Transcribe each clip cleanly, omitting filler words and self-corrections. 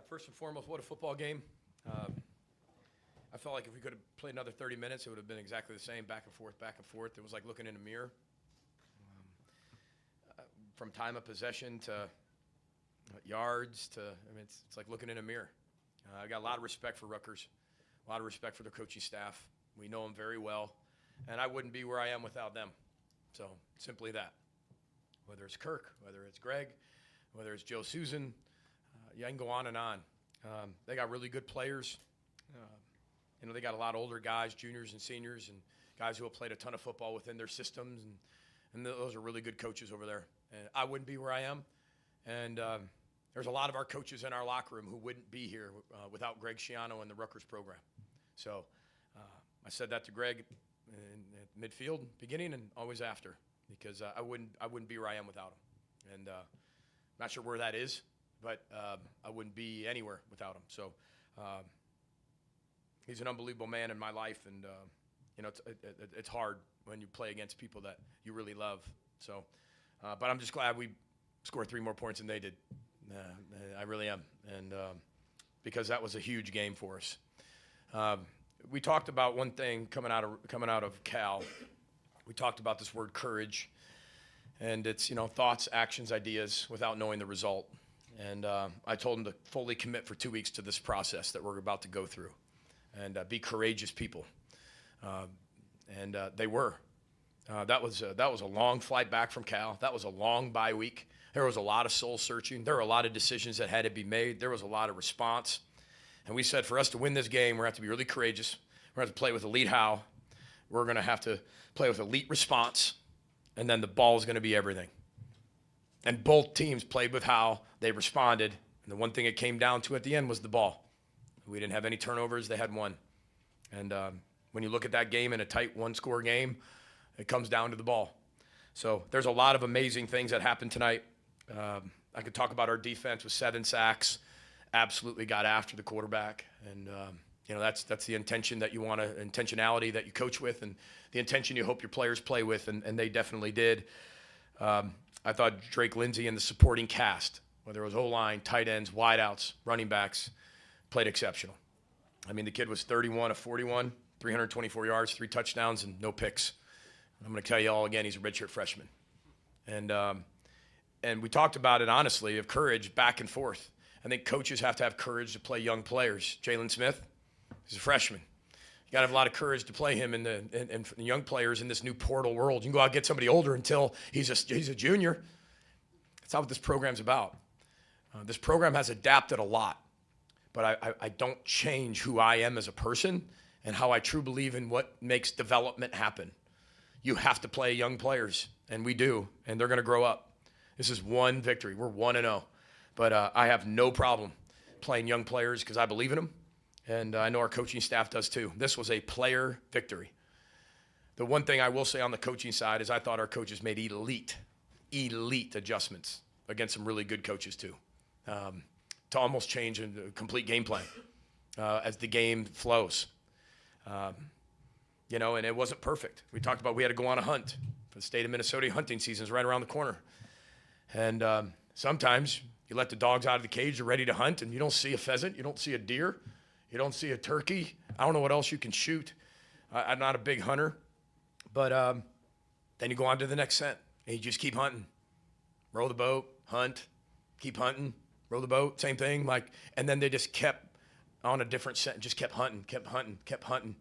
First and foremost, what a football game. I felt like if we could have played another 30 minutes, it would have been exactly the same, back and forth, back and forth. It was like looking in a mirror. From time of possession to yards to, I mean, it's like looking in a mirror. I got a lot of respect for Rutgers, a lot of respect for their coaching staff. We know them very well, and I wouldn't be where I am without them. So simply that. Whether it's Kirk, whether it's Greg, whether it's Joe Susan, I can go on and on. They got really good players. They got a lot of older guys, juniors and seniors, and guys who have played a ton of football within their systems, and those are really good coaches over there. And I wouldn't be where I am, and there's a lot of our coaches in our locker room who wouldn't be here without Greg Schiano and the Rutgers program. So I said that to Greg at midfield, beginning and always after, because I wouldn't be where I am without him. And not sure where that is, but I wouldn't be anywhere without him. So he's an unbelievable man in my life, and it's hard when you play against people that you really love. So, but I'm just glad we scored 3 more points than they did. I really am, and because that was a huge game for us. We talked about one thing coming out of Cal. We talked about this word courage, and it's thoughts, actions, ideas without knowing the result. And I told them to fully commit for 2 weeks to this process that we're about to go through, and be courageous people. And they were. That was a long flight back from Cal. That was a long bye week. There was a lot of soul searching. There were a lot of decisions that had to be made. There was a lot of response. And we said for us to win this game, we're going to have to be really courageous. We're going to have to play with elite how. We're going to have to play with elite response. And then the ball is going to be everything. And both teams played with how. They responded. And the one thing it came down to at the end was the ball. We didn't have any turnovers. They had one. And when you look at that game in a tight one-score game, it comes down to the ball. So there's a lot of amazing things that happened tonight. I could talk about our defense with 7 sacks. Absolutely got after the quarterback. And, that's the intention that you want to, intentionality that you coach with, and the intention you hope your players play with, and they definitely did. I thought Drake, Lindsey, and the supporting cast, whether it was O-line, tight ends, wideouts, running backs, played exceptional. I mean, the kid was 31 of 41, 324 yards, 3 touchdowns, and no picks. I'm going to tell you all again, he's a redshirt freshman. And we talked about it, honestly, of courage back and forth. I think coaches have to have courage to play young players. Jalen Smith, he's a freshman. You got to have a lot of courage to play him in the young players in this new portal world. You can go out and get somebody older until he's a junior. That's not what this program's about. This program has adapted a lot, but I don't change who I am as a person and how I truly believe in what makes development happen. You have to play young players, and we do, and they're going to grow up. This is one victory. We're 1-0. But I have no problem playing young players because I believe in them, and I know our coaching staff does too. This was a player victory. The one thing I will say on the coaching side is I thought our coaches made elite adjustments against some really good coaches too, to almost change a complete game plan as the game flows. And it wasn't perfect. We talked about we had to go on a hunt. For the state of Minnesota, hunting season is right around the corner. And sometimes you let the dogs out of the cage, they're ready to hunt, and you don't see a pheasant, you don't see a deer, you don't see a turkey. I don't know what else you can shoot. I'm not a big hunter. But then you go on to the next scent, and you just keep hunting. Row the boat, hunt, keep hunting, row the boat, same thing. And then they just kept on a different scent, just kept hunting.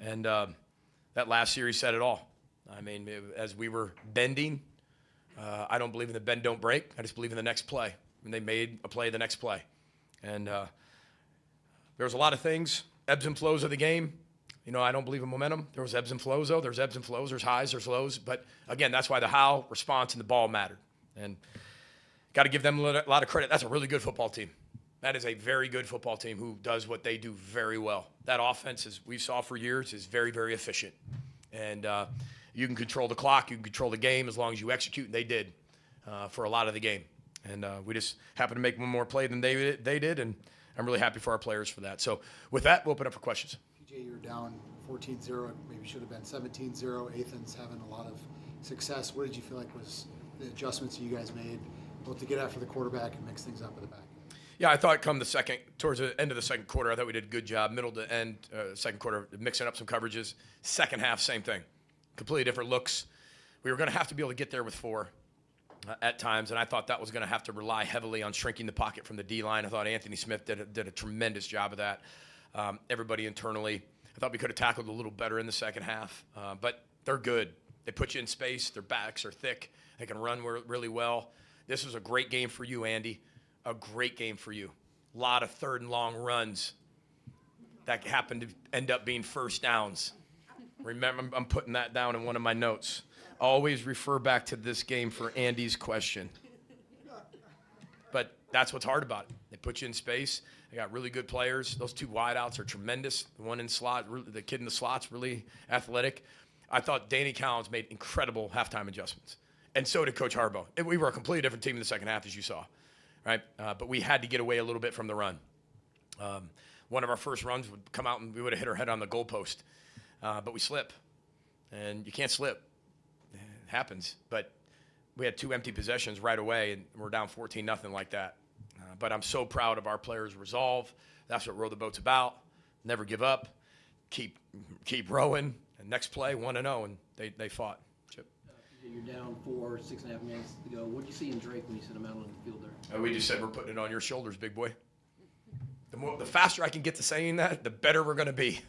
And that last series said it all. I mean, as we were bending, I don't believe in the bend, don't break. I just believe in the next play. And they made a play the next play. And there was a lot of things, ebbs and flows of the game. I don't believe in momentum. There was ebbs and flows, though. There's ebbs and flows. There's highs, there's lows. But, again, that's why the how, response, and the ball mattered. And got to give them a lot of credit. That's a really good football team. That is a very good football team who does what they do very well. That offense, as we saw for years, is very, very efficient. And you can control the clock. You can control the game as long as you execute, and they did for a lot of the game. And we just happened to make one more play than they did, and I'm really happy for our players for that. So with that, we'll open up for questions. PJ, you're down 14-0. Maybe should have been 17-0. Athan's having a lot of success. What did you feel like was the adjustments you guys made, both to get after the quarterback and mix things up at the back? Yeah, I thought towards the end of the second quarter, I thought we did a good job. Middle to end, second quarter, mixing up some coverages. Second half, same thing. Completely different looks. We were going to have to be able to get there with 4 at times, and I thought that was going to have to rely heavily on shrinking the pocket from the D-line. I thought Anthony Smith did a tremendous job of that. Everybody internally. I thought we could have tackled a little better in the second half, but they're good. They put you in space. Their backs are thick. They can run really well. This was a great game for you, Andy. A great game for you. A lot of third and long runs that happened to end up being first downs. Remember, I'm putting that down in one of my notes. Always refer back to this game for Andy's question. But that's what's hard about it. They put you in space. They got really good players. Those 2 wideouts are tremendous. The one in slot, the kid in the slot's really athletic. I thought Danny Collins made incredible halftime adjustments. And so did Coach Harbaugh. We were a completely different team in the second half, as you saw. Right? But we had to get away a little bit from the run. One of our first runs would come out and we would have hit our head on the goalpost. But we slip. And you can't slip. It happens. But we had 2 empty possessions right away, and we're down 14-0 like that. But I'm so proud of our players' resolve. That's what Row the Boat's about. Never give up. Keep rowing. And next play, 1-0, and they fought. Chip. You're down 6.5 minutes to go. What did you see in Derik when you sent him out on the field there? We just said we're putting it on your shoulders, big boy. The faster I can get to saying that, the better we're going to be.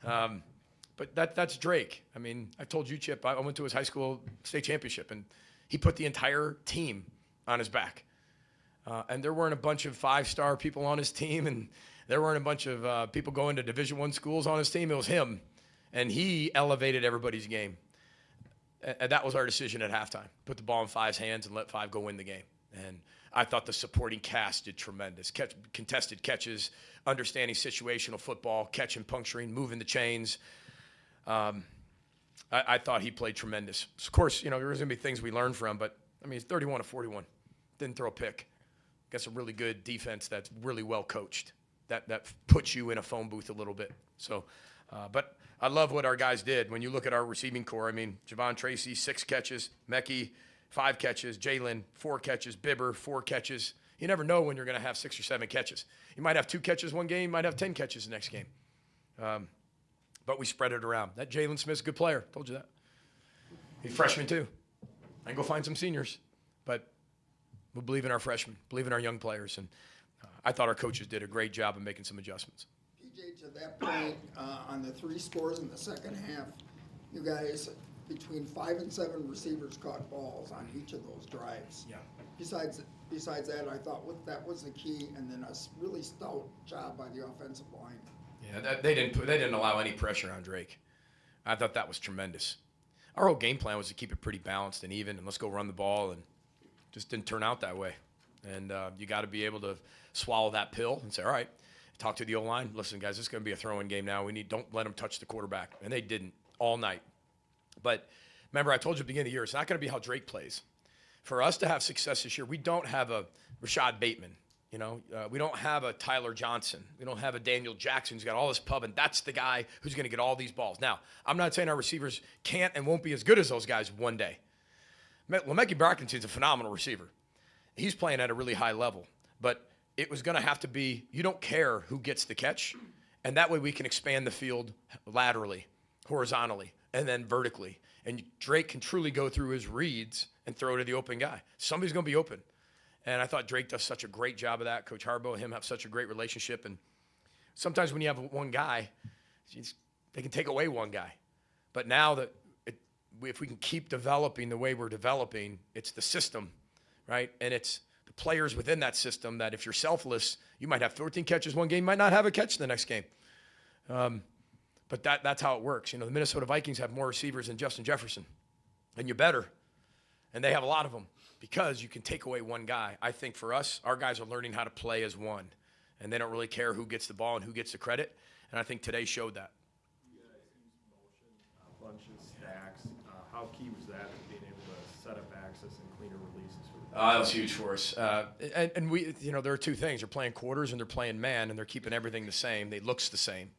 But that's Derik. I mean, I told you, Chip, I went to his high school state championship, and he put the entire team on his back. And there weren't a bunch of 5-star people on his team, and there weren't a bunch of people going to Division I schools on his team. It was him. And he elevated everybody's game. And that was our decision at halftime. Put the ball in 5's hands and let 5 go win the game. And I thought the supporting cast did tremendous. Contested catches, understanding situational football, catching, puncturing, moving the chains. I thought he played tremendous. Of course, there was going to be things we learned from, but, I mean, he's 31-41. Didn't throw a pick. Against a really good defense that's really well coached. That puts you in a phone booth a little bit. So, but I love what our guys did. When you look at our receiving core, I mean, Javon Tracy, 6 catches. Mekhi, 5 catches. Jalen, 4 catches. Bibber, 4 catches. You never know when you're going to have 6 or 7 catches. You might have 2 catches one game. You might have 10 catches the next game. But we spread it around. That Jalen Smith's a good player. Told you that. He's a freshman, too. I can go find some seniors. But we believe in our freshmen, believe in our young players. And I thought our coaches did a great job of making some adjustments. PJ, to that point, on the 3 scores in the second half, you guys, between 5 and 7 receivers caught balls on each of those drives. Yeah. Besides that, I thought that was the key, and then a really stout job by the offensive line. Yeah, they didn't allow any pressure on Derik. I thought that was tremendous. Our whole game plan was to keep it pretty balanced and even, and let's go run the ball, and just didn't turn out that way. And you got to be able to swallow that pill and say, all right, talk to the O-line. Listen, guys, this is going to be a throw-in game now. Don't let them touch the quarterback. And they didn't all night. But remember, I told you at the beginning of the year, it's not going to be how Derik plays. For us to have success this year, we don't have a Rashad Bateman. We don't have a Tyler Johnson. We don't have a Daniel Jackson who's got all this pub, and that's the guy who's going to get all these balls. Now, I'm not saying our receivers can't and won't be as good as those guys one day. Brockington's a phenomenal receiver. He's playing at a really high level. But it was going to have to be, you don't care who gets the catch, and that way we can expand the field laterally, horizontally, and then vertically. And Derik can truly go through his reads and throw to the open guy. Somebody's going to be open. And I thought Derik does such a great job of that. Coach Harbaugh and him have such a great relationship. And sometimes when you have one guy, they can take away one guy. But now that if we can keep developing the way we're developing, it's the system, right? And it's the players within that system that if you're selfless, you might have 14 catches one game, might not have a catch the next game. But that's how it works. The Minnesota Vikings have more receivers than Justin Jefferson. And you better. And they have a lot of them because you can take away one guy. I think for us, our guys are learning how to play as one. And they don't really care who gets the ball and who gets the credit. And I think today showed that. You guys use motion, bunches, stacks. How key was that to being able to set up access and cleaner releases? That was huge for us. And we, there are 2 things. They're playing quarters and they're playing man, and they're keeping everything the same. It looks the same.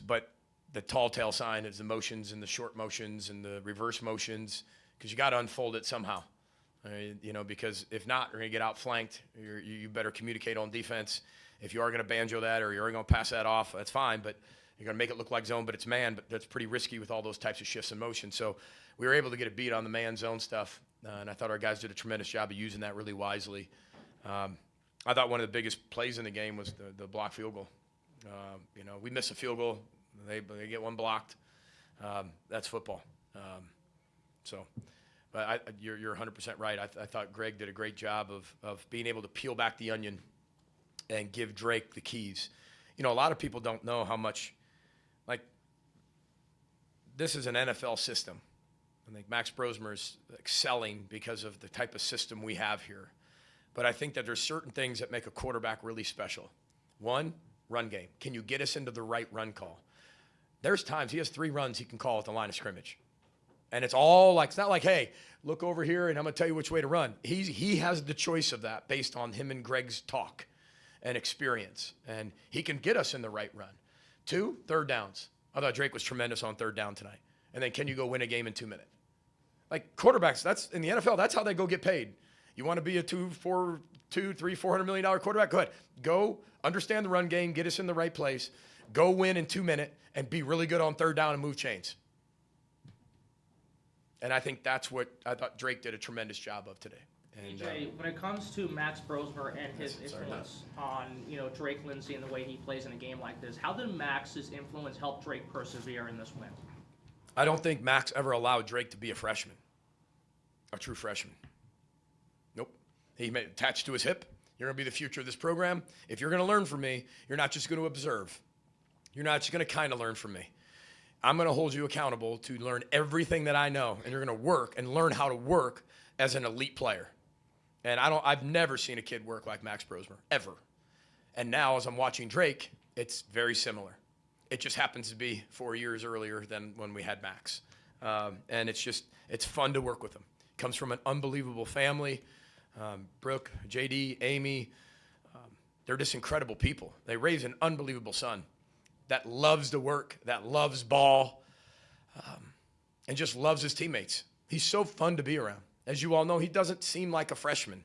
But the tall tale sign is the motions and the short motions and the reverse motions, because you got to unfold it somehow. because if not, you're going to get outflanked. You better communicate on defense. If you are going to banjo that or you're going to pass that off, that's fine, but you're going to make it look like zone, but it's man, but that's pretty risky with all those types of shifts in motion. So we were able to get a beat on the man zone stuff, and I thought our guys did a tremendous job of using that really wisely. I thought one of the biggest plays in the game was the block field goal. We miss a field goal. They get one blocked. That's football. But you're 100% right. I thought Greg did a great job of being able to peel back the onion and give Drake the keys. A lot of people don't know how much, this is an NFL system. I think Max Brosmer is excelling because of the type of system we have here. But I think that there's certain things that make a quarterback really special. One, run game. Can you get us into the right run call? There's times he has 3 runs he can call at the line of scrimmage. And it's all it's not like, hey, look over here and I'm going to tell you which way to run. He has the choice of that based on him and Greg's talk and experience. And he can get us in the right run. 2, third downs. I thought Drake was tremendous on third down tonight. And then can you go win a game in 2 minutes? Quarterbacks, that's in the NFL, that's how they go get paid. You want to be a $400 million quarterback? Go ahead. Go understand the run game, get us in the right place, go win in 2 minutes, and be really good on third down and move chains. And I think that's what I thought Drake did a tremendous job of today. And, AJ, when it comes to Max Brosmer and his influence on Drake Lindsey and the way he plays in a game like this, how did Max's influence help Drake persevere in this win? I don't think Max ever allowed Drake to be a freshman, a true freshman. Nope. He made attached to his hip. You're going to be the future of this program. If you're going to learn from me, you're not just going to observe. You're not just going to kind of learn from me. I'm going to hold you accountable to learn everything that I know, and you're going to work and learn how to work as an elite player. And I've never seen a kid work like Max Brosmer, ever. And now as I'm watching Drake, it's very similar. It just happens to be 4 years earlier than when we had Max. And it's fun to work with him. Comes from an unbelievable family. Brooke, JD, Amy, they're just incredible people. They raise an unbelievable son that loves to work, that loves ball, and just loves his teammates. He's so fun to be around. As you all know, he doesn't seem like a freshman.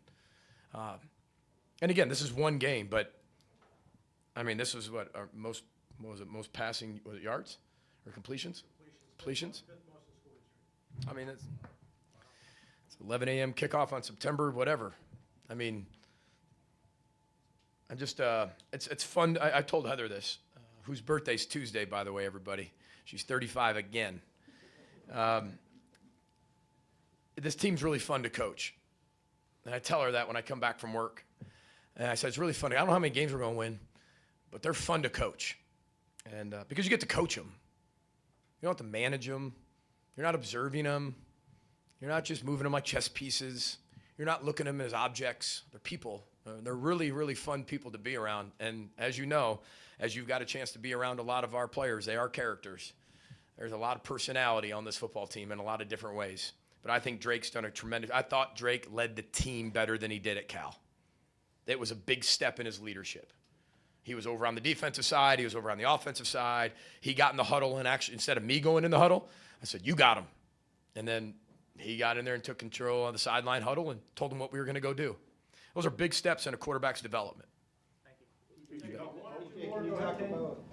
And again, this is one game, but this is what our most passing yards or completions? Completions. It's 11 a.m. kickoff on September, whatever. It's fun. I told Heather this, whose birthday's Tuesday, by the way, everybody. She's 35 again. This team's really fun to coach. And I tell her that when I come back from work. And I said, it's really fun. I don't know how many games we're going to win, but they're fun to coach. And because you get to coach them. You don't have to manage them. You're not observing them. You're not just moving them like chess pieces. You're not looking at them as objects. They're people. They're really, really fun people to be around. And as you know, as you've got a chance to be around a lot of our players, they are characters. There's a lot of personality on this football team in a lot of different ways. But I think Drake's done a tremendous – I thought Drake led the team better than he did at Cal. It was a big step in his leadership. He was over on the defensive side. He was over on the offensive side. He got in the huddle, and actually, instead of me going in the huddle, I said, you got him. And then he got in there and took control of the sideline huddle and told him what we were going to go do. Those are big steps in a quarterback's development. Thank you. Can you talk about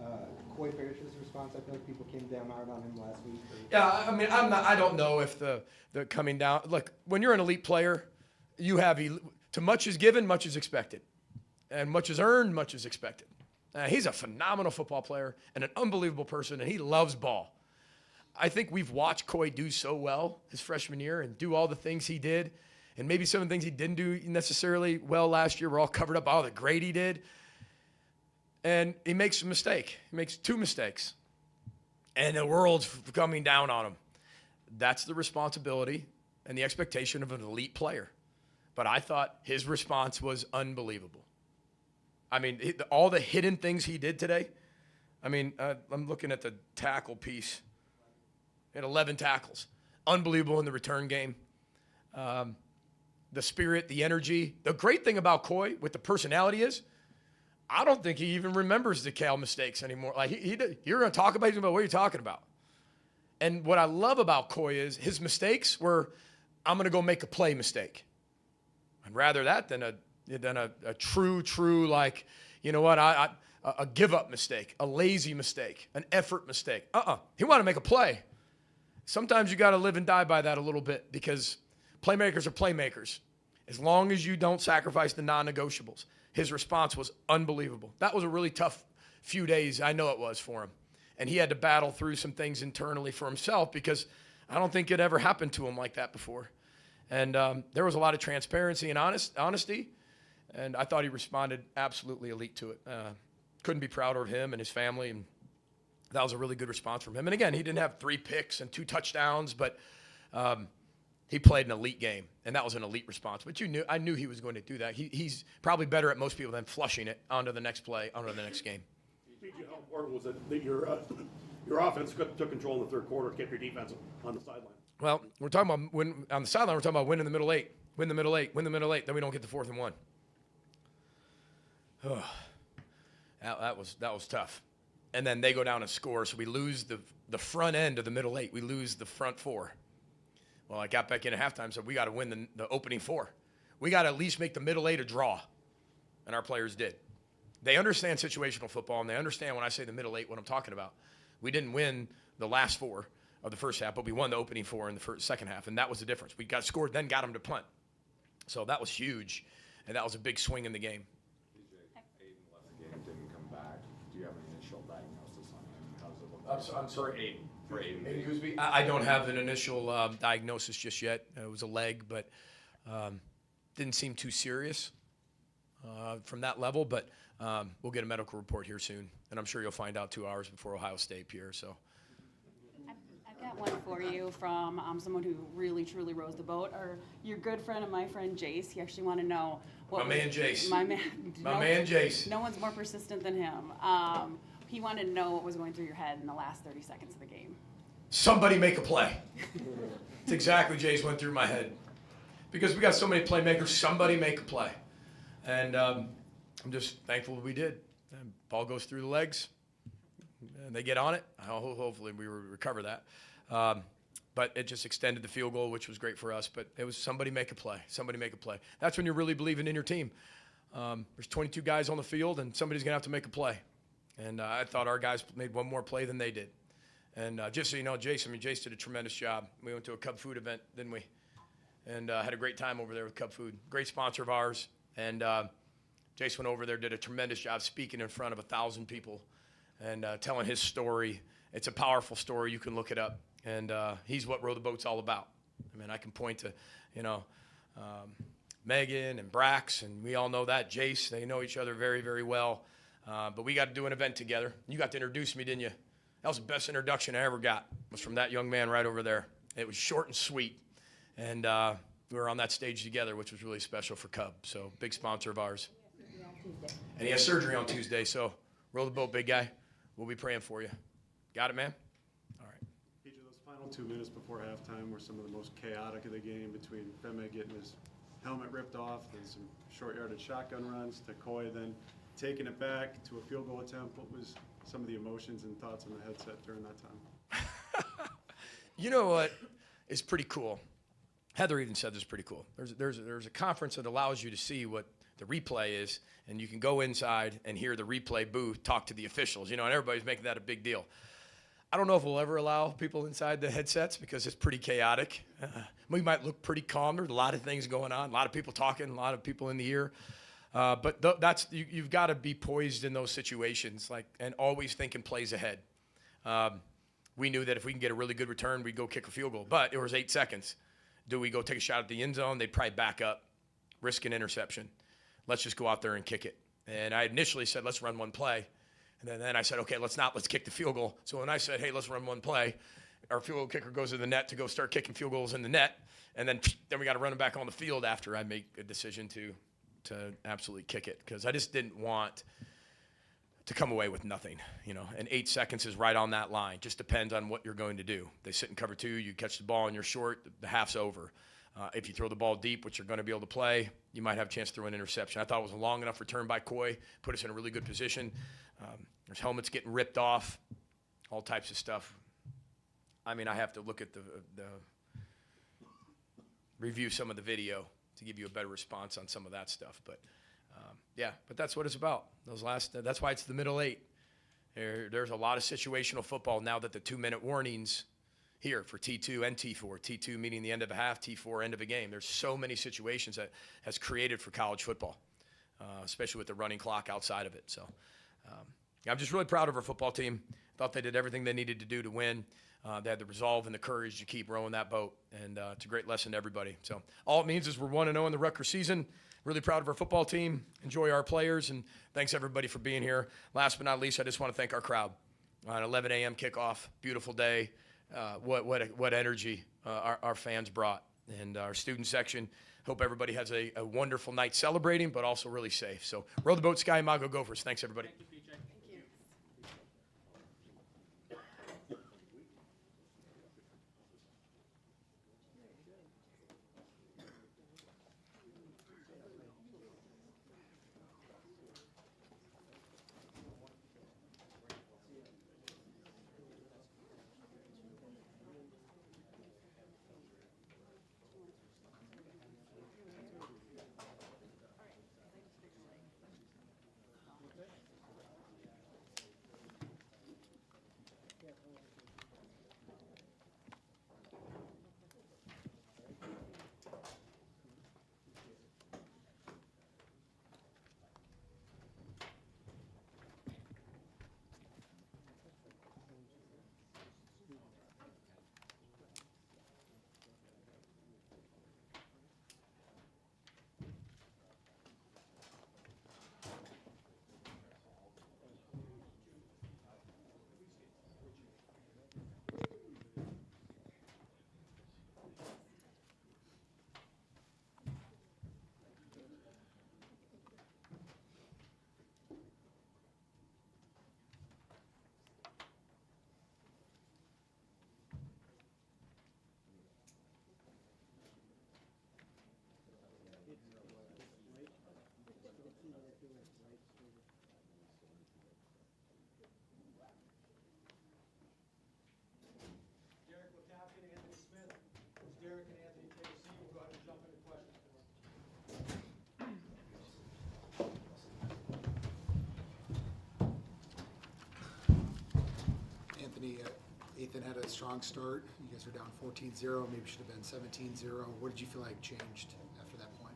Coy Parrish's response? I feel like people came down hard on him last week. Yeah, I don't know if the coming down. Look, when you're an elite player, you have to much is given, much is expected, and much is earned, much is expected. He's a phenomenal football player and an unbelievable person, and he loves ball. I think we've watched Coy do so well his freshman year and do all the things he did, and maybe some of the things he didn't do necessarily well last year were all covered up by all the great he did. And he makes a mistake. He makes 2 mistakes. And the world's coming down on him. That's the responsibility and the expectation of an elite player. But I thought his response was unbelievable. All the hidden things he did today. I'm looking at the tackle piece. He had 11 tackles. Unbelievable in the return game. The spirit, the energy. The great thing about Coy with the personality is, I don't think he even remembers the Cal mistakes anymore. You're going to talk about, he's going to be, what are you talking about? And what I love about Coy is his mistakes were, I'm going to go make a play mistake. I'd rather that than a true like, you know what, a give-up mistake, a lazy mistake, an effort mistake. He wanted to make a play. Sometimes you got to live and die by that a little bit because playmakers are playmakers. As long as you don't sacrifice the non-negotiables. His response was unbelievable. That was a really tough few days. I know it was for him. And he had to battle through some things internally for himself because I don't think it ever happened to him like that before. And there was a lot of transparency and honesty. And I thought he responded absolutely elite to it. Couldn't be prouder of him and his family. And that was a really good response from him. And again, he didn't have 3 picks and 2 touchdowns, but he played an elite game, and that was an elite response. But I knew he was going to do that. He's probably better at most people than flushing it onto the next play, onto the next game. How important was it that your offense took control in the third quarter, kept your defense on the sideline? Well, we're talking about on the sideline. We're talking about win in the middle 8, win the middle 8, win the middle 8. Then we don't get the 4th and 1. That was tough. And then they go down and score, so we lose the front end of the middle 8. We lose the front 4. Well, I got back in at halftime, so we got to win the opening 4. We got to at least make the middle 8 a draw, and our players did. They understand situational football, and they understand when I say the middle 8 what I'm talking about. We didn't win the last 4 of the first half, but we won the opening 4 in the second half, and that was the difference. We got scored, then got them to punt. So that was huge, and that was a big swing in the game. Aiden left the game, didn't come back. Do you have an initial diagnosis on him? How's it look? I'm sorry, Aiden. Aiden Gooseby? I don't have an initial diagnosis just yet. It was a leg, but didn't seem too serious from that level. But we'll get a medical report here soon, and I'm sure you'll find out 2 hours before Ohio State, Pierre. So. I've got one for you from someone who really, truly rows the boat. Or your good friend and my friend Jace. He actually wanted to know what My man Jace. My man Jace. No one's more persistent than him. He wanted to know what was going through your head in the last 30 seconds of the game. Somebody make a play. That's exactly Jace went through my head. Because we got so many playmakers, somebody make a play. And I'm just thankful we did. And ball goes through the legs, and they get on it. Hopefully we recover that. But it just extended the field goal, which was great for us. But it was somebody make a play. Somebody make a play. That's when you're really believing in your team. There's 22 guys on the field, and somebody's going to have to make a play. And I thought our guys made one more play than they did. And just so you know, Jace did a tremendous job. We went to a Cub food event, didn't we? And had a great time over there with Cub Food. Great sponsor of ours. And Jace went over there, did a tremendous job speaking in front of 1,000 people and telling his story. It's a powerful story. You can look it up. And he's what Row the Boat's all about. I mean, I can point to, Megan and Brax, and we all know that. Jace, they know each other very, very well. But we got to do an event together. You got to introduce me, didn't you? That was the best introduction I ever got, was from that young man right over there. It was short and sweet. And we were on that stage together, which was really special for Cub. So big sponsor of ours. And he has surgery on Tuesday. So row the boat, big guy. We'll be praying for you. Got it, man? All right. Each of those final 2 minutes before halftime were some of the most chaotic of the game, between Femme getting his helmet ripped off, then some short-yarded shotgun runs to Coy, then taking it back to a field goal attempt. What was some of the emotions and thoughts on the headset during that time? You know what is pretty cool? Heather even said this is pretty cool. There's a conference that allows you to see what the replay is, and you can go inside and hear the replay booth talk to the officials, and everybody's making that a big deal. I don't know if we'll ever allow people inside the headsets because it's pretty chaotic. We might look pretty calm. There's a lot of things going on, a lot of people talking, a lot of people in the ear. But you've got to be poised in those situations, and always thinking plays ahead. We knew that if we can get a really good return, we'd go kick a field goal. But it was 8 seconds. Do we go take a shot at the end zone? They'd probably back up, risk an interception. Let's just go out there and kick it. And I initially said, let's run one play. And then I said, okay, let's kick the field goal. So when I said, hey, let's run one play, our field goal kicker goes to the net to go start kicking field goals in the net. And then we got to run him back on the field after I make a decision to absolutely kick it, because I just didn't want to come away with nothing, and 8 seconds is right on that line. Just depends on what you're going to do. They sit in cover 2, you catch the ball and you're short, the half's over. If you throw the ball deep, which you're going to be able to play, you might have a chance to throw an interception. I thought it was a long enough return by Coy, put us in a really good position. There's helmets getting ripped off, all types of stuff. I mean, I have to look at the review some of the video to give you a better response on some of that stuff. But yeah, but that's what it's about. That's why it's the middle eight. There's a lot of situational football now that the 2-minute warnings here for T2 and T4. T2 meaning the end of a half, T4 end of a game. There's so many situations that has created for college football, especially with the running clock outside of it. So I'm just really proud of our football team. Thought they did everything they needed to do to win. They had the resolve and the courage to keep rowing that boat, and it's a great lesson to everybody. So all it means is we're 1-0 in the Rutgers season. Really proud of our football team. Enjoy our players, and thanks everybody for being here. Last but not least, I just want to thank our crowd. On 11 a.m. kickoff, beautiful day. What energy our fans brought, and our student section. Hope everybody has a wonderful night celebrating, but also really safe. So row the boat, Sky Mago Gophers. Thanks everybody. Thank you, PJ. Thank you. Derik, LeCaptain, Anthony Smith. As Derik and Anthony take a seat, we'll go ahead and jump into questions for them. Anthony, Ethan had a strong start. You guys are down 14-0, maybe should have been 17-0. What did you feel like changed after that point?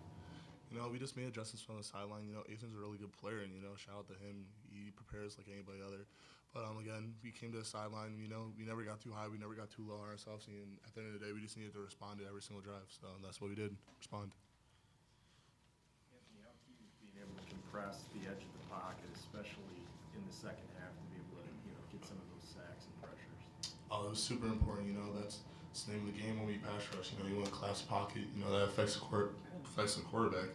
You know, we just made adjustments from the sideline. You know, Ethan's a really good player, and, you know, shout out to him. He prepares like anybody other. But, again, we came to the sideline. You know, we never got too high. We never got too low on ourselves. And at the end of the day, we just needed to respond to every single drive. So that's what we did, respond. Anthony, how key is being able to compress the edge of the pocket, especially in the second half, to be able to, you know, get some of those sacks and pressures? Oh, it was super important. You know, that's the name of the game when we pass rush. You know, you want to collapse the pocket. You know, that affects the quarterback.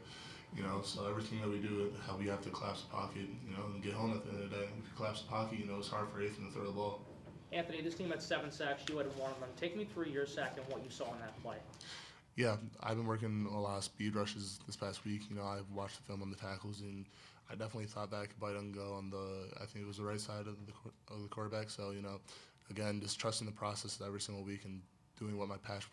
You know, so everything that we do, how we have to collapse the pocket, you know, and get home at the end of the day. If you collapse the pocket, you know, it's hard for Ethan to throw the ball. Anthony, this team had 7 sacks. You had 1 of them. Take me through your sack and what you saw in that play. Yeah, I've been working a lot of speed rushes this past week. You know, I've watched the film on the tackles, and I definitely thought that I could bite and go on I think it was the right side of the quarterback. So, you know, again, just trusting the process every single week and doing what my pass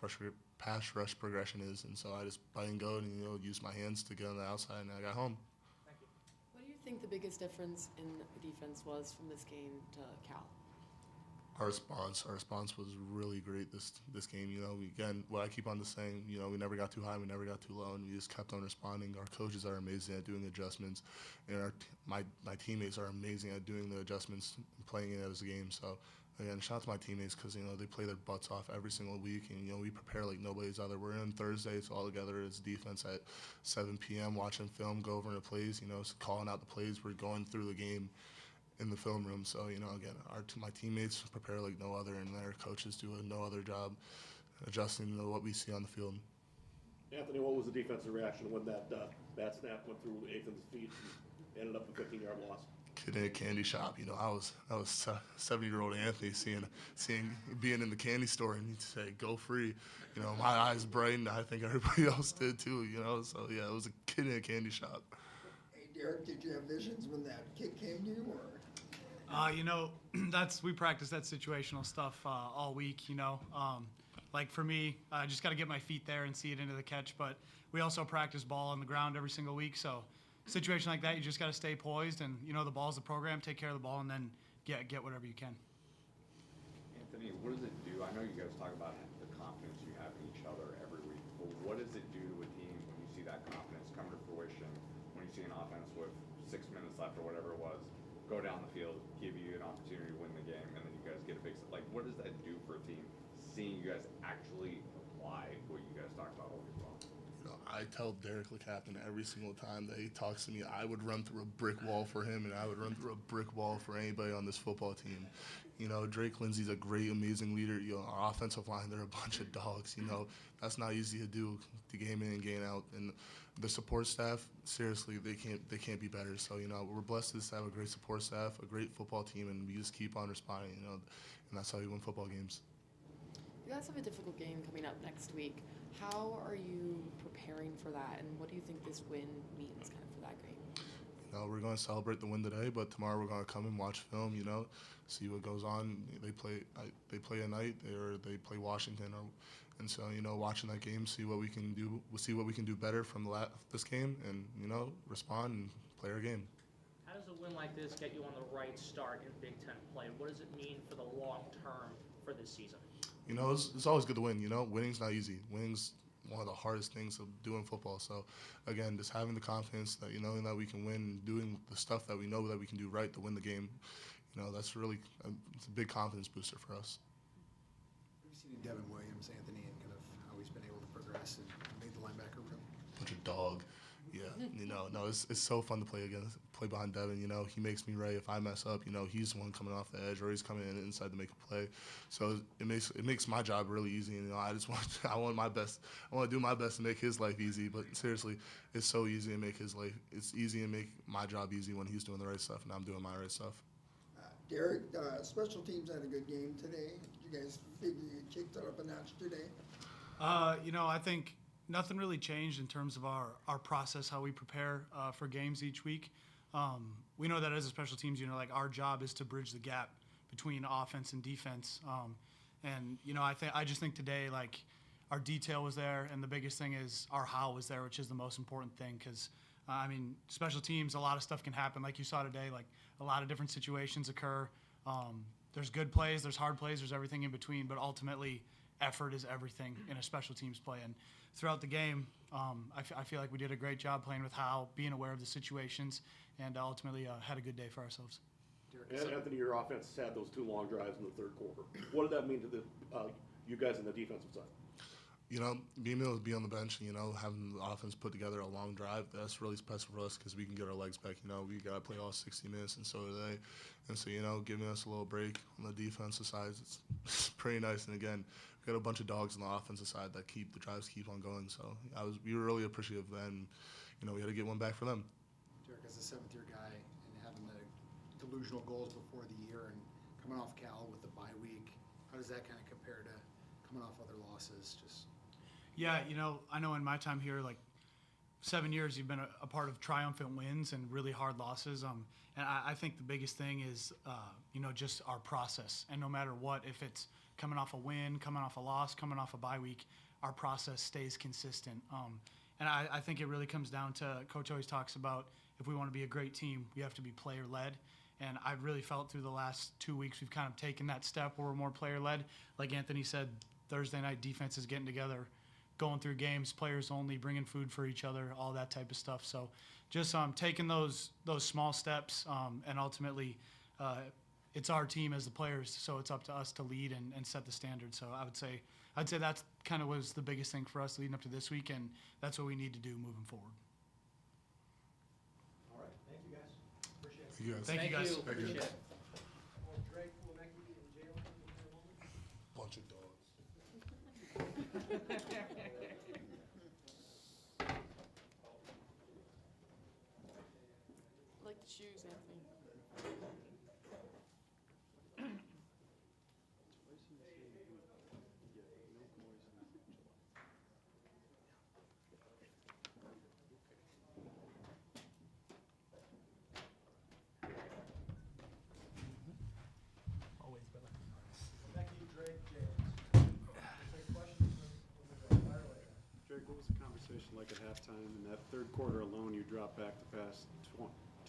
rush progression is. And so I just bite and go and, you know, use my hands to get on the outside, and I got home. Thank you. What do you think the biggest difference in the defense was from this game to Cal? Our response was really great this game. You know, again, what I keep on just saying, you know, we never got too high, we never got too low, and we just kept on responding. Our coaches are amazing at doing adjustments, and my teammates are amazing at doing the adjustments and playing it as a game. So, again, shout out to my teammates because, you know, they play their butts off every single week, and, you know, we prepare like nobody's other. We're in Thursdays all together as defense at 7 p.m. watching film, go over the plays, you know, calling out the plays. We're going through the game in the film room. So, you know, again, my teammates prepare like no other, and their coaches do no other job adjusting to what we see on the field. Anthony, what was the defensive reaction when that bat snap went through Ethan's feet and ended up a 15-yard loss? Kid in a candy shop, you know, I was 7-year-old Anthony seeing being in the candy store, and he'd say, "Go free." You know, my eyes brightened. I think everybody else did too. You know, so yeah, it was a kid in a candy shop. Hey, Derik, did you have visions when that kick came to you, or? You know, we practice that situational stuff all week, you know. like for me, I just got to get my feet there and see it into the catch. But we also practice ball on the ground every single week. So situation like that, you just got to stay poised and, the ball's the program, take care of the ball, and then get whatever you can. Anthony, what does it do? I know you guys talk about the confidence you have in each other every week, but what does it do to a team when you see that confidence come to fruition, when you see an offense with 6 minutes left or whatever it was, go down the field, give you an opportunity to win the game, and then you guys get a big, like, what does that do for a team, seeing you guys actually apply what you guys talk about all week long? I tell Derik, LeCaptain, every single time that he talks to me, I would run through a brick wall for him, and I would run through a brick wall for anybody on this football team. Drake Lindsey's a great, amazing leader. Our offensive line, they're a bunch of dogs. That's not easy to do, to game in and game out. And the support staff, seriously, they can't be better. So, we're blessed to have a great support staff, a great football team, and we just keep on responding, and that's how you win football games. You guys have a difficult game coming up next week. How are you preparing for that, and what do you think this win means kind of for that game? We're going to celebrate the win today, but tomorrow we're going to come and watch film, see what goes on. They play at night, or they play Washington, and so, watching that game, see what we can do. We'll see what we can do better from this game, and, respond and play our game. How does a win like this get you on the right start in Big Ten play? What does it mean for the long term for this season? It's always good to win. Winning's not easy. Winning's one of the hardest things to do in football. So, again, just having the confidence that, that we can win, and doing the stuff that we know that we can do right to win the game, that's really it's a big confidence booster for us. Have you seen Devin Williams, Anthony, and kind of how he's been able to progress and made the linebacker room? Bunch of dog. Yeah, it's so fun to play behind Devin. He makes me ready if I mess up. He's the one coming off the edge, or he's coming in inside to make a play. So it makes my job really easy. And I want my best. I want to do my best to make his life easy. But seriously, it's so easy to make his life. It's easy to make my job easy when he's doing the right stuff and I'm doing my right stuff. Derik, special teams had a good game today. Did you guys figure you kicked it up a notch today? I think nothing really changed in terms of our process, how we prepare for games each week. We know that as a special teams, our job is to bridge the gap between offense and defense. I just think today, our detail was there, and the biggest thing is our how was there, which is the most important thing. Because special teams, a lot of stuff can happen, like you saw today. A lot of different situations occur. There's good plays, there's hard plays, there's everything in between. But ultimately, effort is everything in a special teams play. And throughout the game, I feel like we did a great job playing with how, being aware of the situations, and ultimately had a good day for ourselves. Anthony, your offense had those 2 long drives in the third quarter. What did that mean to you guys on the defensive side? Being able to be on the bench, having the offense put together a long drive, that's really special for us because we can get our legs back. We got to play all 60 minutes, and so do they. And so, giving us a little break on the defensive side, it's pretty nice. And again, we got a bunch of dogs on the offensive side that keep the drives keep on going. So we were really appreciative then. We had to get one back for them. Derik, as a 7th-year guy and having the delusional goals before the year and coming off Cal with the bye week, how does that kind of compare to coming off other losses? Yeah, I know in my time here, 7 years, you've been a part of triumphant wins and really hard losses. And I think the biggest thing is, just our process. And no matter what, if it's coming off a win, coming off a loss, coming off a bye week, our process stays consistent. And I think it really comes down to, Coach always talks about, if we want to be a great team, we have to be player-led. And I've really felt through the last 2 weeks we've kind of taken that step where we're more player-led. Like Anthony said, Thursday night defense is getting together, going through games, players only, bringing food for each other, all that type of stuff. So just taking those small steps, and ultimately it's our team as the players, so it's up to us to lead and set the standard. So I'd say that's kind of was the biggest thing for us leading up to this week, and that's what we need to do moving forward. All right, thank you guys. Appreciate it. Thank you guys. Thank you guys. Appreciate Appreciate it. it. Drake, Lemecki, and Jalen, in a moment. Bunch of dogs. I like the shoes, Anthony. Lemecki, Drake, Jalen. Take questions. conversation like at halftime. In that third quarter alone, you dropped back to pass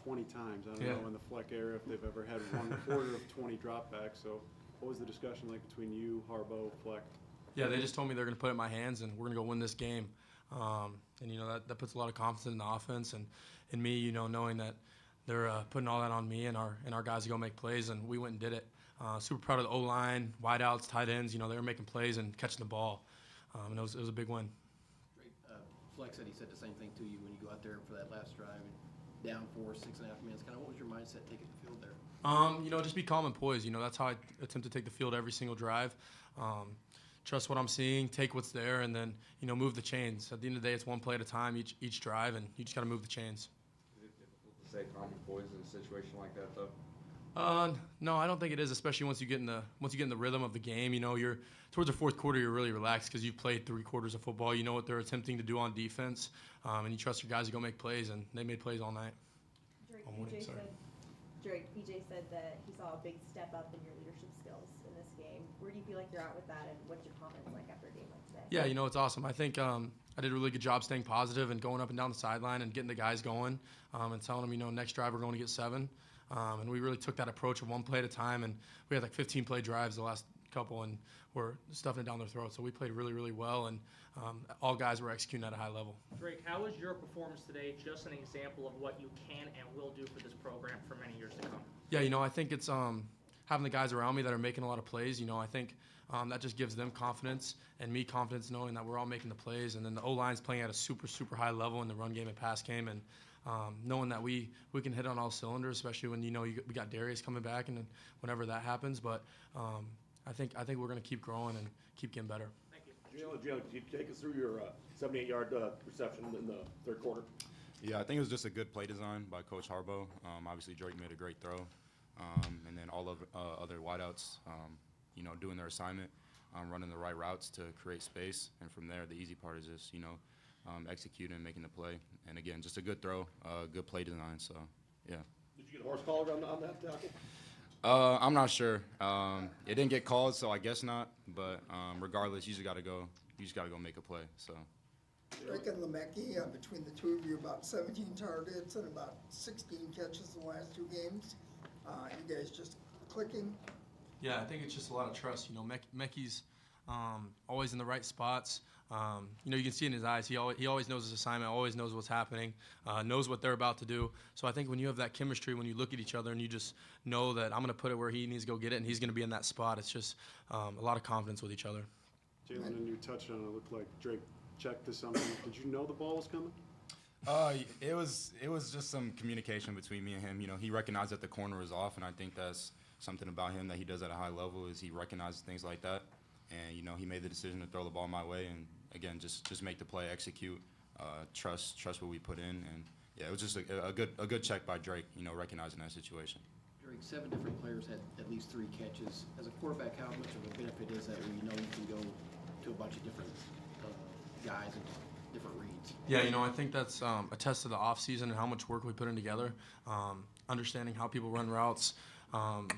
20 times. I don't Yeah. know in the Fleck era if they've ever had 1/4 of 20 dropbacks. So what was the discussion like between you, Harbaugh, Fleck? Yeah, they just told me they're going to put it in my hands and we're going to go win this game. And, you know, that puts a lot of confidence in the offense and in me, you know, knowing that they're putting all that on me and our guys to go make plays, and we went and did it. Super proud of the O-line, wideouts, tight ends. You know, they were making plays and catching the ball. And it was a big win. Drake, Fleck said he said the same thing to you when you go out there for that last drive and down 4, 6.5 minutes. Kind of what was your mindset taking the field there? You know, just be calm and poised. You know, that's how I attempt to take the field every single drive. Trust what I'm seeing, take what's there, and then, you know, move the chains. At the end of the day, it's one play at a time each drive, and you just got to move the chains. Is it difficult to stay calm and poised in a situation like that, though? No, I don't think it is, especially once you get in the rhythm of the game. You know, you're towards the fourth quarter, you're really relaxed because you've played 3 quarters of football. You know what they're attempting to do on defense, and you trust your guys to go make plays, and they made plays all night. PJ said that he saw a big step up in your leadership skills in this game. Where do you feel like you're at with that, and what's your confidence like after a game like today? Yeah, you know, it's awesome. I think I did a really good job staying positive and going up and down the sideline and getting the guys going, and telling them, you know, next drive we're going to get 7. And we really took that approach of one play at a time, and we had like 15 play drives the last couple, and we're stuffing it down their throat. So we played really, really well, and all guys were executing at a high level. Drake, how was your performance today just an example of what you can and will do for this program for many years to come? Yeah, you know, I think it's having the guys around me that are making a lot of plays. You know, I think that just gives them confidence and me confidence knowing that we're all making the plays. And then the O-line's playing at a super, super high level in the run game and pass game. And knowing that we can hit on all cylinders, especially when, you know, we got Darius coming back and then whenever that happens. But I think we're going to keep growing and keep getting better. Thank you. Jalen, can you take us through your 78-yard reception in the third quarter? Yeah, I think it was just a good play design by Coach Harbaugh. Obviously, Drake made a great throw. And then all of other wideouts, you know, doing their assignment, running the right routes to create space. And from there, the easy part is just, you know, executing and making the play. And again, just a good throw, good play design. So, yeah. Did you get a horse collar on that tackle? I'm not sure. It didn't get called, so I guess not. But regardless, you just got to go make a play. So. Drake and LeCaptain, between the two of you, about 17 targets and about 16 catches in the last 2 games. You guys just clicking? Yeah, I think it's just a lot of trust. You know, Mekhi's always in the right spots. You know, you can see in his eyes, he always knows his assignment, always knows what's happening, knows what they're about to do. So I think when you have that chemistry, when you look at each other and you just know that I'm going to put it where he needs to go get it and he's going to be in that spot, it's just a lot of confidence with each other. Jalen, and you touched on it, looked like Drake checked to something. Did you know the ball was coming? It was just some communication between me and him. You know, he recognized that the corner was off, and I think that's something about him that he does at a high level is he recognizes things like that. And, you know, he made the decision to throw the ball my way and, again, just make the play, execute, trust what we put in. And, yeah, it was just a good check by Drake, you know, recognizing that situation. Drake, 7 different players had at least 3 catches. As a quarterback, how much of a benefit is that when you know you can go to a bunch of different guys and different reads? Yeah, you know, I think that's a test of the offseason and how much work we put in together, understanding how people run routes,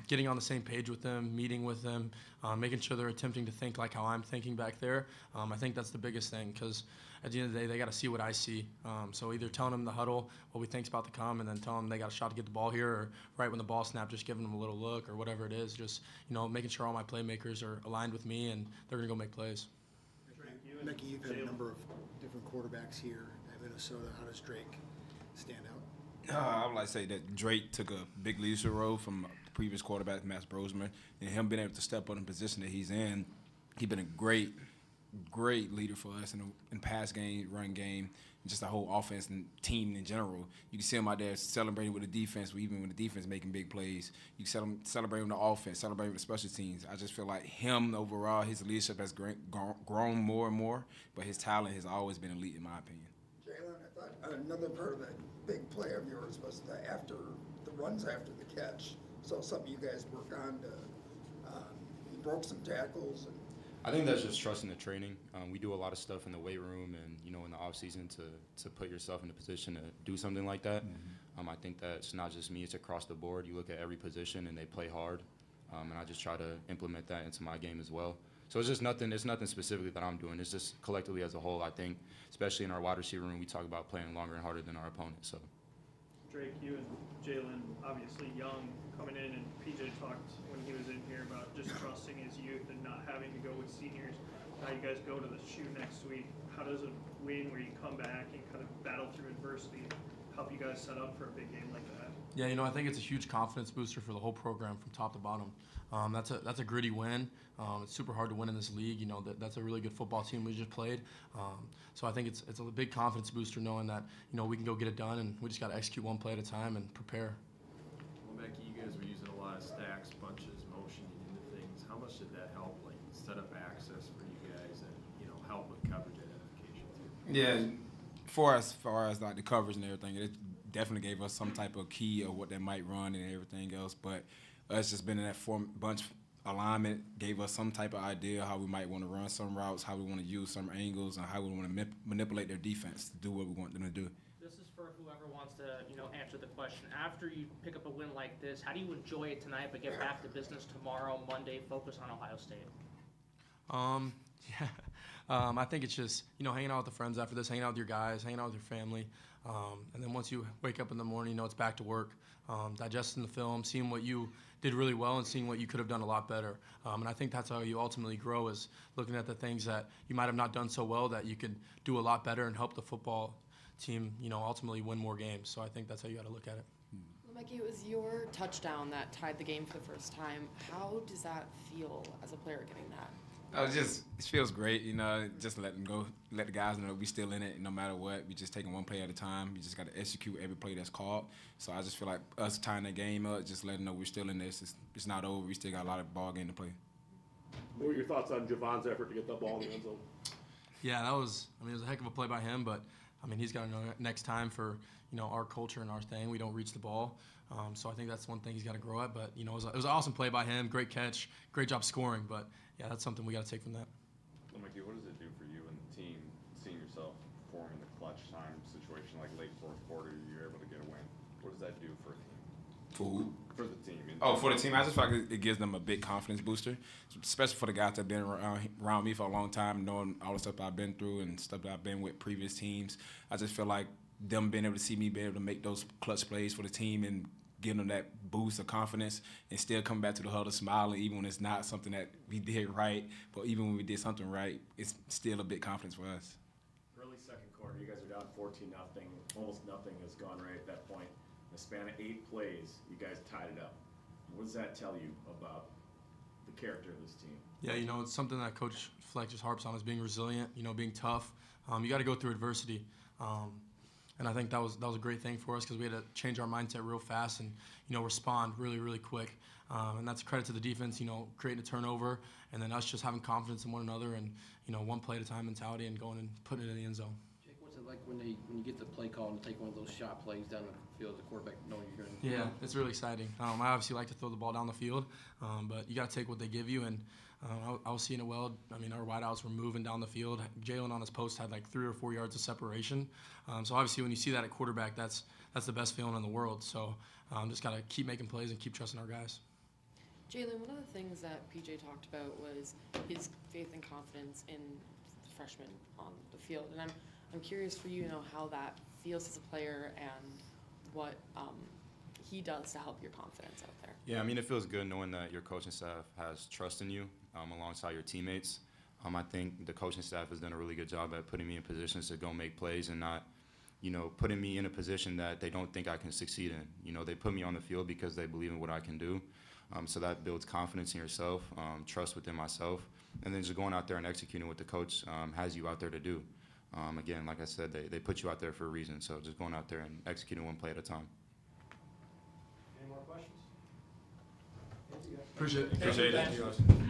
getting on the same page with them, meeting with them, making sure they're attempting to think like how I'm thinking back there. I think that's the biggest thing because at the end of the day, they got to see what I see. So either telling them in the huddle what we think's about to come and then telling them they got a shot to get the ball here, or right when the ball snapped, just giving them a little look or whatever it is. Just, you know, making sure all my playmakers are aligned with me and they're going to go make plays. Mickey, you've had a number of different quarterbacks here at Minnesota. How does Drake stand out? I would like to say that Drake took a big leadership role from the previous quarterback, Matt Brosmer, and him being able to step up in the position that he's in. He's been a great leader for us in pass game, run game, and just the whole offense and team in general. You can see him out there celebrating with the defense, even when the defense making big plays. You can see him celebrating with the offense, celebrating with the special teams. I just feel like him overall, his leadership has grown more and more, but his talent has always been elite in my opinion. Jalen, I thought another part of that big play of yours was the runs after the catch. So something you guys work on to you broke some tackles. And I think that's just trusting the training. We do a lot of stuff in the weight room and, you know, in the off season to put yourself in a position to do something like that. I think that it's not just me, it's across the board. You look at every position and they play hard. And I just try to implement that into my game as well. So it's just nothing. It's nothing specifically that I'm doing. It's just collectively as a whole. I think, especially in our wide receiver room, we talk about playing longer and harder than our opponent. So. Drake, you and Jalen, obviously young, coming in, and PJ talked when he was in here about just trusting his youth and not having to go with seniors. Now you guys go to the shoe next week. How does a win where you come back and kind of battle through adversity help you guys set up for a big game like that? Yeah, I think it's a huge confidence booster for the whole program from top to bottom. That's a gritty win. It's super hard to win in this league. That's a really good football team we just played. So I think it's a big confidence booster knowing that we can go get it done, and we just got to execute one play at a time and prepare. Well, Becky, you guys were using a lot of stacks, bunches, motioning into things. How much did that help, like set up access for you guys and help with coverage identification too? Yeah, far as like the coverage and everything, it definitely gave us some type of key of what they might run and everything else. But us just being in that bunch alignment gave us some type of idea how we might want to run some routes, how we want to use some angles, and how we want to manipulate their defense to do what we want them to do. This is for whoever wants to, answer the question. After you pick up a win like this, how do you enjoy it tonight but get back to business tomorrow, Monday, focus on Ohio State? I think it's just, hanging out with the friends after this, hanging out with your guys, hanging out with your family. And then once you wake up in the morning, it's back to work, digesting the film, seeing what you did really well and seeing what you could have done a lot better. And I think that's how you ultimately grow, is looking at the things that you might have not done so well that you could do a lot better and help the football team, ultimately win more games. So I think that's how you got to look at it. Mikey, it was your touchdown that tied the game for the first time. How does that feel as a player getting that? It feels great, just let the guys know we still in it no matter what. We just taking one play at a time. We just got to execute every play that's called. So I just feel like us tying the game up, just letting them know we're still in this. It's not over. We still got a lot of ball game to play. What were your thoughts on Javon's effort to get that ball in the end zone? Yeah, it was a heck of a play by him, but he's got to know next time for our culture and our thing, we don't reach the ball. So I think that's one thing he's got to grow at. But it was an awesome play by him, great catch, great job scoring. But yeah, that's something we got to take from that. Well, Mickey, what does it do for you and the team seeing yourself performing the clutch time situation like late fourth quarter? You're able to get a win. What does that do for a team? For who? For the team. For the team, I just feel like it gives them a big confidence booster, especially for the guys that have been around me for a long time, knowing all the stuff I've been through and stuff that I've been with previous teams. I just feel like them being able to see me be able to make those clutch plays for the team and giving them that boost of confidence and still come back to the huddle smiling, even when it's not something that we did right, but even when we did something right, it's still a big confidence for us. Early second quarter, you guys are down 14-0. Almost nothing has gone right at that point. In the span of 8 plays, you guys tied it up. What does that tell you about the character of this team? Yeah, it's something that Coach Fleck just harps on, is being resilient, being tough. You got to go through adversity. And I think that was a great thing for us, because we had to change our mindset real fast and, respond really, really quick. And that's a credit to the defense, creating a turnover, and then us just having confidence in one another and, one play at a time mentality and going and putting it in the end zone. Jake, what's it like when you get the play call and take one of those shot plays down the field, the quarterback knowing you're going to? Yeah, it's really exciting. I obviously like to throw the ball down the field, but you got to take what they give you. And I was seeing it well. Our wideouts were moving down the field. Jalen on his post had like 3 or 4 yards of separation. So obviously when you see that at quarterback, that's the best feeling in the world. So just got to keep making plays and keep trusting our guys. Jalen, one of the things that PJ talked about was his faith and confidence in the freshmen on the field. And I'm curious for you, how that feels as a player and what he does to help your confidence out there. Yeah, it feels good knowing that your coaching staff has trust in you alongside your teammates. I think the coaching staff has done a really good job at putting me in positions to go make plays and not, putting me in a position that they don't think I can succeed in. They put me on the field because they believe in what I can do. So that builds confidence in yourself, trust within myself, and then just going out there and executing what the coach has you out there to do. Again, like I said, they put you out there for a reason. So just going out there and executing one play at a time. Any more questions? Appreciate it. Appreciate it.